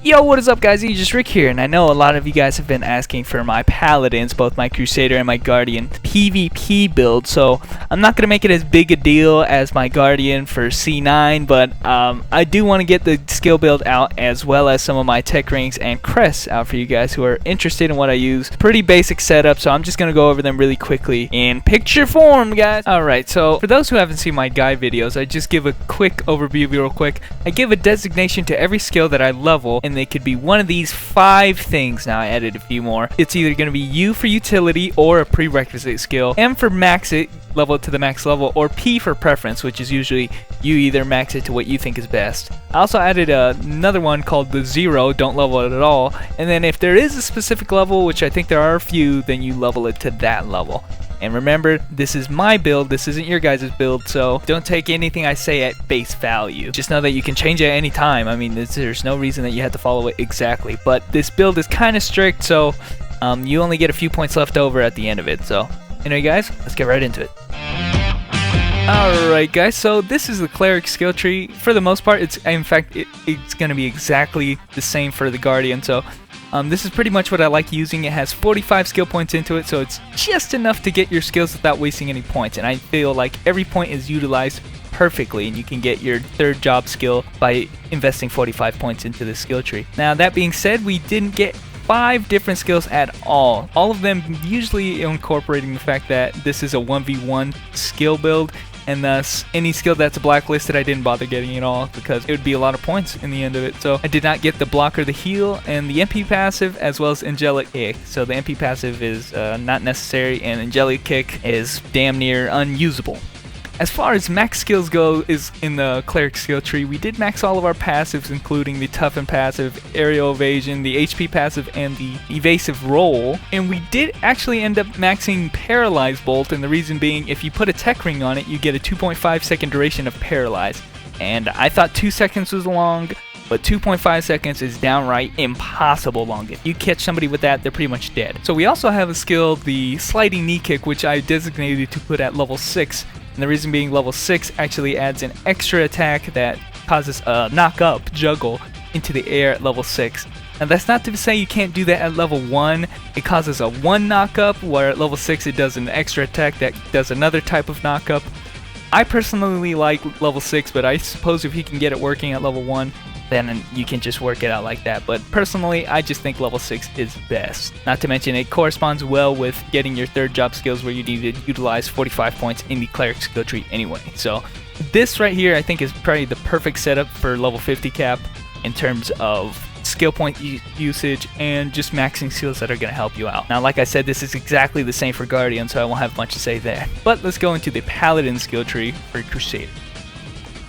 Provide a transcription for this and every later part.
Yo, what is up guys, just Rick here, and I know a lot of you guys have been asking for my Paladins, both my Crusader and my Guardian PvP build, so I'm not going to make it as big a deal as my Guardian for C9, but I do want to get the skill build out as well as some of my tech rings and crests out for you guys who are interested in what I use. Pretty basic setup, so I'm just going to go over them really quickly in picture form, guys. Alright, so for those who haven't seen my guide videos, I just give a quick overview real quick. I give a designation to every skill that I level, and they could be one of these 5 things. Now I added a few more. It's either going to be U for utility or a prerequisite skill, M for max it, level it to the max level, or P for preference, which is usually you either max it to what you think is best. I also added another one called the 0, don't level it at all, and then if there is a specific level, which I think there are a few, then you level it to that level. And remember, this is my build, this isn't your guys' build, so don't take anything I say at face value. Just know that you can change it at any time. I mean, there's no reason that you have to follow it exactly. But this build is kind of strict, so you only get a few points left over at the end of it. So, anyway guys, let's get right into it. Alright guys, so this is the Cleric skill tree. For the most part, it's going to be exactly the same for the Guardian, so this is pretty much what I like using. It has 45 skill points into it, so it's just enough to get your skills without wasting any points, and I feel like every point is utilized perfectly, and you can get your third job skill by investing 45 points into the skill tree. Now that being said, we didn't get 5 different skills at all of them usually incorporating the fact that this is a 1v1 skill build, and thus any skill that's blacklisted I didn't bother getting at all because it would be a lot of points in the end of it. So I did not get the block or the heal, and the MP passive as well as angelic kick. So the MP passive is not necessary, and angelic kick is damn near unusable. As far as max skills go is in the Cleric skill tree, we did max all of our passives, including the toughen passive, aerial evasion, the HP passive, and the evasive roll. And we did actually end up maxing paralyze bolt, and the reason being, if you put a tech ring on it, you get a 2.5 second duration of paralyze. And I thought 2 seconds was long, but 2.5 seconds is downright impossible long. If you catch somebody with that, they're pretty much dead. So we also have a skill, the sliding knee kick, which I designated to put at level 6. And the reason being, level 6 actually adds an extra attack that causes a knock up juggle into the air at level 6. Now that's not to say you can't do that at level 1. It causes a 1 knock up, where at level 6 it does an extra attack that does another type of knock up. I personally like level 6, but I suppose if you can get it working at level 1, then you can just work it out like that. But personally, I just think level 6 is best. Not to mention, it corresponds well with getting your third job skills, where you need to utilize 45 points in the Cleric skill tree anyway. So this right here I think is probably the perfect setup for level 50 cap in terms of skill point usage and just maxing skills that are going to help you out. Now like I said, this is exactly the same for Guardian, so I won't have much to say there. But let's go into the Paladin skill tree for Crusader.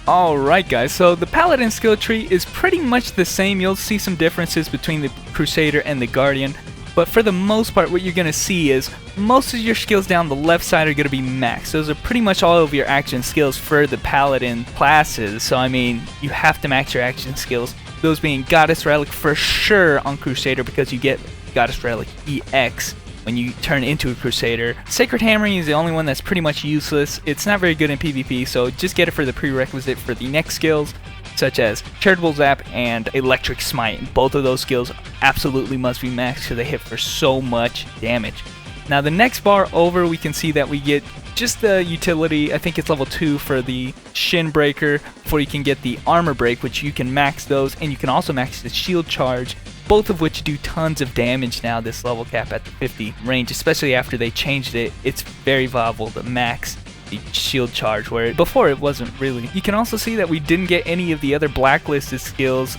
Alright guys, so the Paladin skill tree is pretty much the same. You'll see some differences between the Crusader and the Guardian, but for the most part what you're going to see is most of your skills down the left side are going to be maxed. Those are pretty much all of your action skills for the Paladin classes, so I mean, you have to max your action skills. Those being Goddess Relic for sure on Crusader, because you get Goddess Relic EX when you turn into a Crusader. Sacred Hammering is the only one that's pretty much useless. It's not very good in PvP, so just get it for the prerequisite for the next skills, such as Charitable Zap and Electric Smite. Both of those skills absolutely must be maxed because they hit for so much damage. Now the next bar over, we can see that we get just the utility. I think it's level 2 for the Shin Breaker, before you can get the Armor Break, which you can max those, and you can also max the Shield Charge, both of which do tons of damage now, this level cap at the 50 range, especially after they changed it. It's very viable to max the shield charge, where before it wasn't really. You can also see that we didn't get any of the other blacklisted skills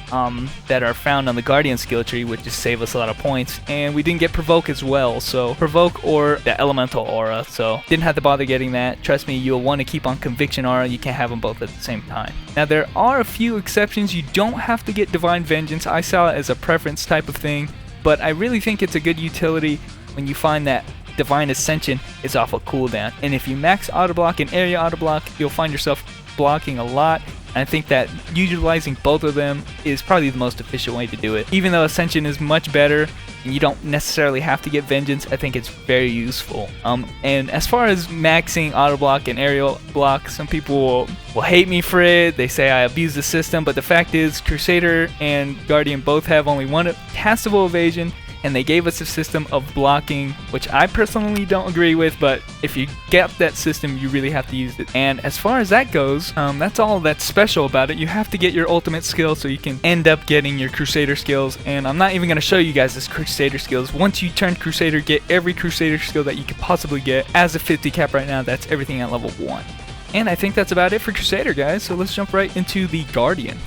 that are found on the Guardian skill tree, which just save us a lot of points, and we didn't get Provoke as well. So Provoke or the Elemental Aura, so didn't have to bother getting that. Trust me, you'll want to keep on Conviction Aura. You can't have them both at the same time. Now there are a few exceptions. You don't have to get Divine Vengeance. I saw it as a preference type of thing, but I really think it's a good utility when you find that Divine Ascension is off a cooldown, and if you max auto block and area auto block, you'll find yourself blocking a lot, And I think that utilizing both of them is probably the most efficient way to do it. Even though Ascension is much better and you don't necessarily have to get Vengeance, I think it's very useful. And as far as maxing auto block and aerial block, some people will hate me for it. They say I abuse the system, but the fact is Crusader and Guardian both have only one castable evasion, and they gave us a system of blocking, which I personally don't agree with, but if you get that system, you really have to use it. And as far as that goes, that's all that's special about it. You have to get your ultimate skill so you can end up getting your Crusader skills, and I'm not even going to show you guys this Crusader skills. Once you turn Crusader, get every Crusader skill that you could possibly get. As a 50 cap right now, that's everything at level 1. And I think that's about it for Crusader, guys, so let's jump right into the Guardian.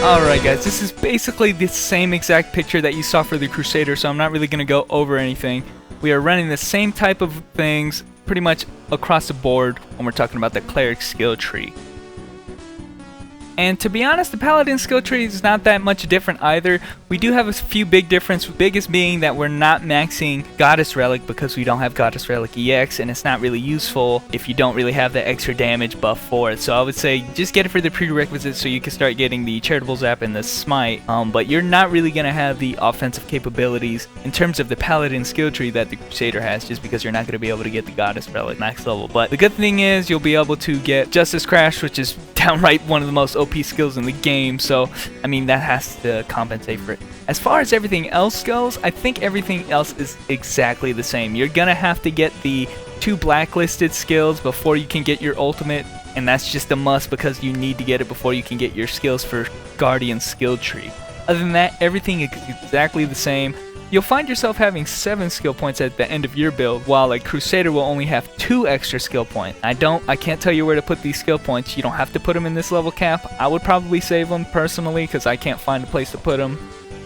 Alright guys, this is basically the same exact picture that you saw for the Crusader, so I'm not really going to go over anything. We are running the same type of things pretty much across the board when we're talking about the Cleric skill tree. And to be honest, the Paladin skill tree is not that much different either. We do have a few big differences, biggest being that we're not maxing Goddess Relic because we don't have Goddess Relic EX, and it's not really useful if you don't really have the extra damage buff for it. So I would say just get it for the prerequisites so you can start getting the Charitable Zap and the Smite, but you're not really going to have the offensive capabilities in terms of the Paladin skill tree that the Crusader has, just because you're not going to be able to get the Goddess Relic max level. But the good thing is you'll be able to get Justice Crash, which is downright one of the most OP skills in the game, so I mean that has to compensate for it. As far as everything else goes, I think everything else is exactly the same. You're gonna have to get the 2 blacklisted skills before you can get your ultimate, and that's just a must because you need to get it before you can get your skills for Guardian skill tree. Other than that, everything is exactly the same. You'll find yourself having 7 skill points at the end of your build, while a Crusader will only have 2 extra skill points. I can't tell you where to put these skill points. You don't have to put them in this level cap. I would probably save them personally because I can't find a place to put them.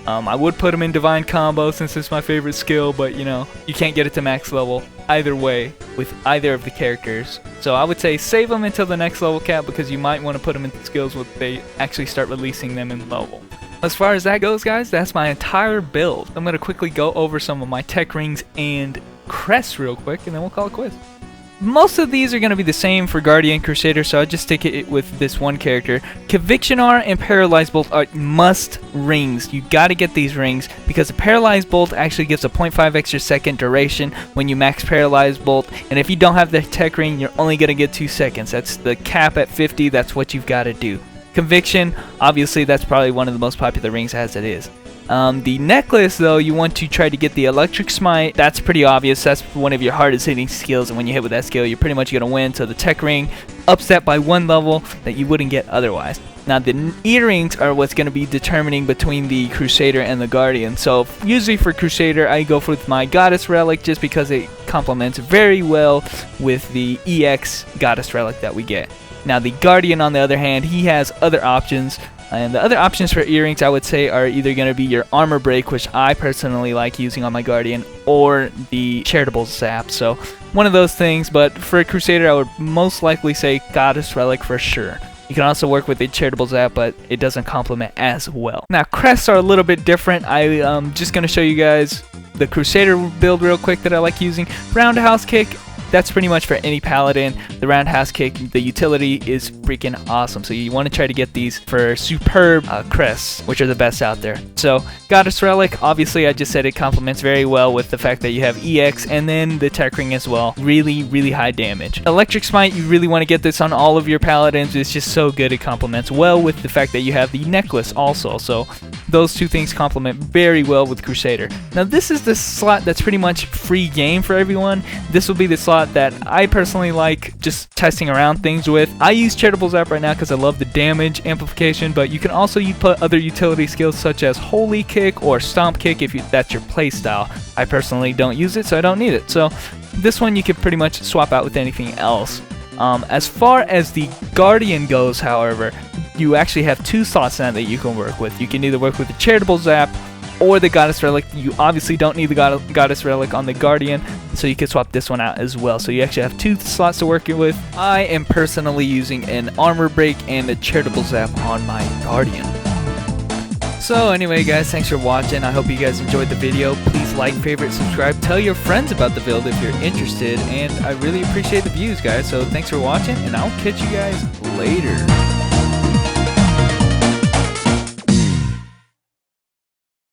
I would put them in Divine Combo since it's my favorite skill, but you know, you can't get it to max level either way with either of the characters. So I would say save them until the next level cap because you might want to put them into skills when they actually start releasing them in level. As far as that goes, guys, that's my entire build. I'm going to quickly go over some of my tech rings and crests real quick, and then we'll call it quits. Most of these are going to be the same for Guardian Crusader, so I'll just stick it with this one character. Conviction R and Paralyzed Bolt are must rings. You got to get these rings because the Paralyzed Bolt actually gives a 0.5 extra second duration when you max Paralyzed Bolt, and if you don't have the tech ring, you're only going to get 2 seconds. That's the cap at 50. That's what you've got to do. Conviction, obviously that's probably one of the most popular rings as it is. The necklace though, you want to try to get the Electric Smite. That's pretty obvious. That's one of your hardest hitting skills, and when you hit with that skill you're pretty much going to win. So the tech ring ups that by 1 level that you wouldn't get otherwise. Now the earrings are what's going to be determining between the Crusader and the Guardian. So usually for Crusader I go with my Goddess Relic just because it complements very well with the EX Goddess Relic that we get. Now the Guardian, on the other hand, he has other options, and the other options for earrings I would say are either going to be your Armor Break, which I personally like using on my Guardian, or the Charitable Zap. So one of those things, but for a Crusader I would most likely say Goddess Relic for sure. You can also work with the Charitable Zap, but it doesn't complement as well. Now crests are a little bit different. I'm just going to show you guys the Crusader build real quick that I like using. Roundhouse Kick. That's pretty much for any Paladin. The Roundhouse Kick, the utility is freaking awesome. So you want to try to get these for superb crests, which are the best out there. So Goddess Relic, obviously I just said it complements very well with the fact that you have EX and then the tech ring as well. Really, really high damage. Electric Smite, you really want to get this on all of your Paladins. It's just so good. It complements well with the fact that you have the necklace also. So those two things complement very well with Crusader. Now this is the slot that's pretty much free game for everyone. This will be the slot that I personally like just testing around things with. I use Charitable Zap right now because I love the damage amplification, but you can also put other utility skills such as Holy Kick or Stomp Kick if that's your playstyle. I personally don't use it, so I don't need it. So this one you can pretty much swap out with anything else. As far as the Guardian goes, however, you actually have 2 slots now that you can work with. You can either work with the Charitable Zap or the Goddess Relic. You obviously don't need the Goddess Relic on the Guardian, so you can swap this one out as well. So you actually have 2 slots to work it with. I am personally using an Armor Break and a Charitable Zap on my Guardian. So anyway guys, thanks for watching. I hope you guys enjoyed the video. Please like, favorite, subscribe, tell your friends about the build if you're interested, and I really appreciate the views, guys. So thanks for watching, and I'll catch you guys later.